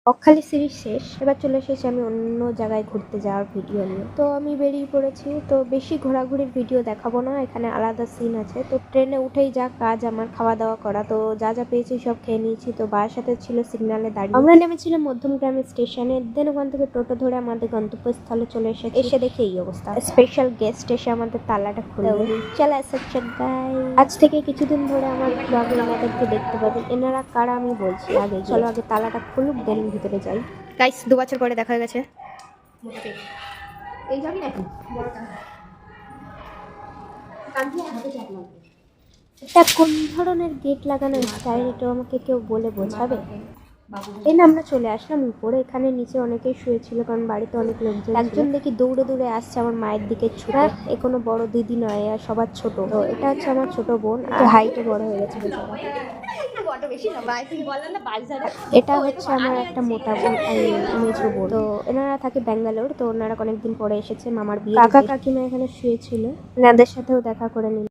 Bakkhali series শেষ, এবার চলে এসেছি আমি অন্য জায়গায় ঘুরতে যাওয়ার ভিডিও নিয়ে। তো আমি বেরিয়ে পড়েছি, তো বেশি ঘোরাঘুরির ভিডিও দেখাবো না, এখানে আলাদা সিন আছে। তো ট্রেনে উঠেই যা কাজ আমার খাওয়া দাওয়া করা, তো যা যা পেয়েছি সব খেয়ে নিয়েছি। তো বাবার সাথে ছিল সিগনালে দাঁড়িয়ে, আমরা নেমেছিলাম মধ্যমগ্রাম স্টেশনে, দেন ওখান থেকে টোটো ধরে আমাদের গন্তব্যস্থলে চলে এসেছি। এসে দেখে এই অবস্থা, স্পেশাল গেস্ট এসে আমাদের তালাটা খুলে চলে এসেছে গাই। আজ থেকে কিছুদিন ধরে আমার ব্লগে এনাদেরকে দেখতে পাবেন। এনারা কারা আমি বলছি আগে, চলো আগে তালাটা খুলুক দেন ভিতরে যাই। গাইস 2 বছর পরে দেখা হয়ে গেছে। এই যাবি নাকি এটা কোন ধরনের গেট লাগানো স্টাইল, এটা আমাকে কেউ বলে বোঝাবে? এই না আমরা চলে আসলাম উপরে, এখানে নিচে অনেকেই শুয়েছিল কারণ বাড়িতে অনেক লোকজন। একজন দেখি দৌড়ে দৌড়ে আসছে আমার মায়ের দিকে ছুটে, এ কোনো বড় দিদি নয়, আর সবার ছোট। তো এটা হচ্ছে আমার ছোট বোন, আর হাইটে বড় হয়ে গেছে বেচারা। এটা হচ্ছে আমার একটা মোটা বোন, মেজো বোন। তো এনারা থাকে ব্যাঙ্গালোর, তো ওনারা অনেকদিন পরে এসেছে মামার বিয়ে। কাকা কাকিমা এখানে শুয়েছিল, এনাদের সাথেও দেখা করে নিল।